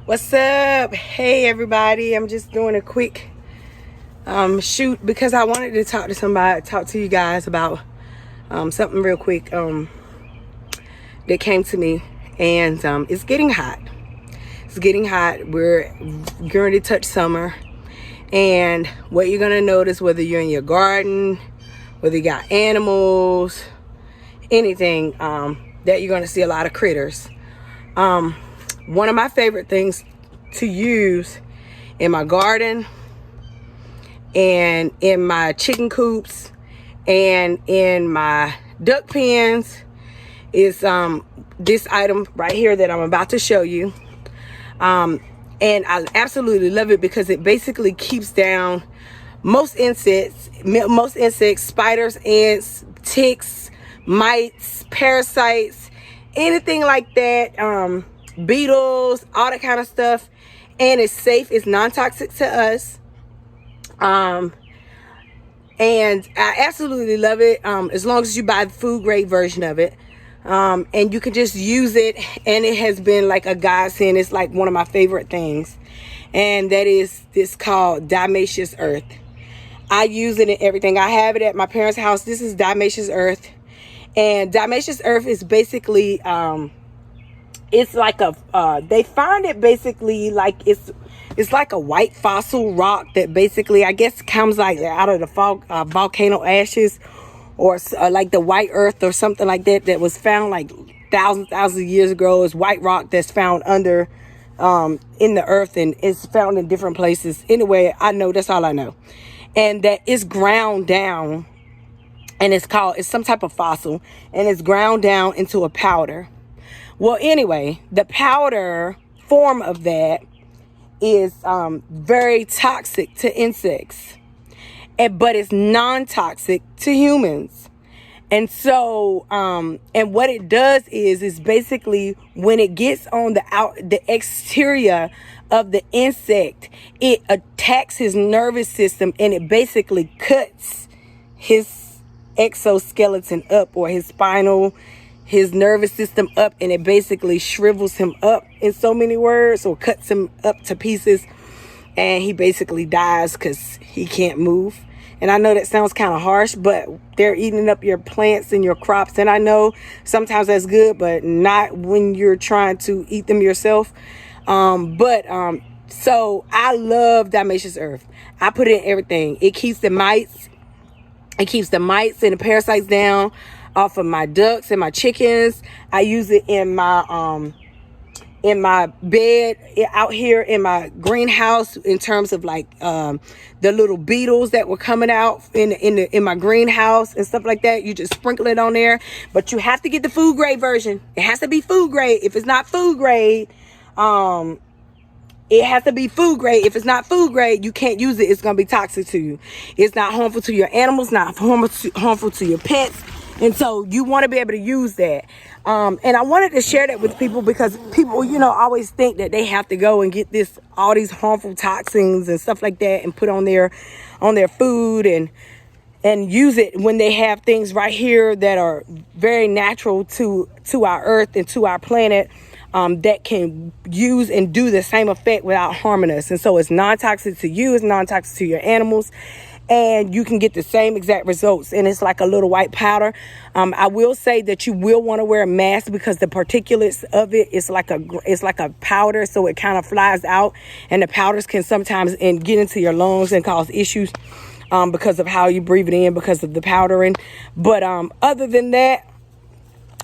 What's up? Hey everybody, I'm just doing a quick shoot because I wanted to talk to you guys about something real quick that came to me. And it's getting hot. We're going to touch summer, and what you're going to notice, whether you're in your garden, whether you got animals, anything, that you're going to see a lot of critters. One of my favorite things to use in my garden and in my chicken coops and in my duck pens is this item right here that I'm about to show you. And I absolutely love it because it basically keeps down most insects, spiders, ants, ticks, mites, parasites, anything like that, beetles, all that kind of stuff. And it's safe, it's non-toxic to us. And I absolutely love it, as long as you buy the food grade version of it. And you can just use it, and it has been like a godsend. It's like one of my favorite things, and that is this called Diatomaceous earth. I use it in everything. I have it at my parents' house. This is Diatomaceous earth, and Diatomaceous earth is basically it's like a they find it basically like it's like a white fossil rock that basically, I guess, comes like out of the volcano ashes, or like the white earth or something like that, that was found like thousands of years ago. It's white rock that's found under in the earth, and it's found in different places. Anyway, I know, that's all I know. And that is ground down, and it's some type of fossil, and it's ground down into a powder. Well, anyway, the powder form of that is very toxic to insects, but it's non-toxic to humans. And so, and what it does is basically, when it gets on the exterior of the insect, it attacks his nervous system, and it basically cuts his exoskeleton up, or his nervous system up, and it basically shrivels him up, in so many words, or cuts him up to pieces, and he basically dies because he can't move. And I know that sounds kind of harsh, but they're eating up your plants and your crops. And I know sometimes that's good, but not when you're trying to eat them yourself. So I love Diatomaceous earth. I put it in everything. It keeps the mites. It keeps the mites and the parasites down off of my ducks and my chickens. I use it in my bed out here in my greenhouse, in terms of like the little beetles that were coming out in my greenhouse and stuff like that. You just sprinkle it on there, but you have to get the food grade version. It has to be food grade. If it's not food grade, it has to be food grade. If it's not food grade, you can't use it. It's gonna be toxic to you. It's not harmful to your animals, not harmful to your pets. And so you want to be able to use that. And I wanted to share that with people, because people, always think that they have to go and get all these harmful toxins and stuff like that and put on their food and use it, when they have things right here that are very natural to our earth and to our planet, that can use and do the same effect without harming us. And so it's non-toxic to you, it's non-toxic to your animals, and you can get the same exact results. And it's like a little white powder. I will say that you will want to wear a mask, because the particulates of it is like a powder, so it kind of flies out, and the powders can sometimes get into your lungs and cause issues because of how you breathe it in, because of the powdering. But other than that,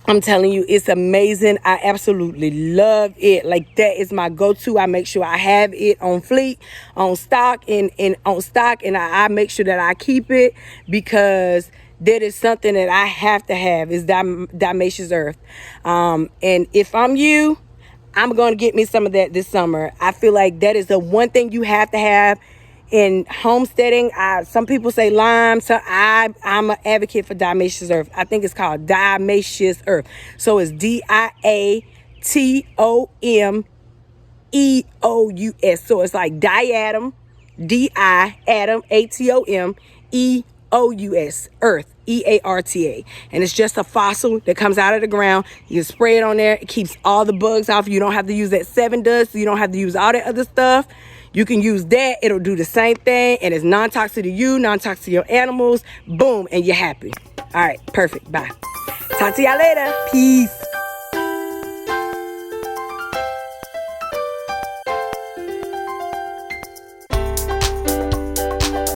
I'm telling you, it's amazing. I absolutely love it. Like, that is my go-to. I make sure I have it on fleet, on stock, and I make sure that I keep it, because that is something that I have to have, is Diatomaceous earth. And if I'm you, I'm going to get me some of that this summer. I feel like that is the one thing you have to have in homesteading. Some people say lime, so I'm an advocate for Diatomaceous earth. I think it's called Diatomaceous earth. So it's Diatomeous. So it's like diatom, Diatom, Atomeous, earth. EARTA. And it's just a fossil that comes out of the ground. You spray it on there. It keeps all the bugs off. You don't have to use that 7 dust. You don't have to use all that other stuff. You can use that. It'll do the same thing. And it's non-toxic to you, non-toxic to your animals. Boom. And you're happy. All right. Perfect. Bye. Talk to y'all later. Peace.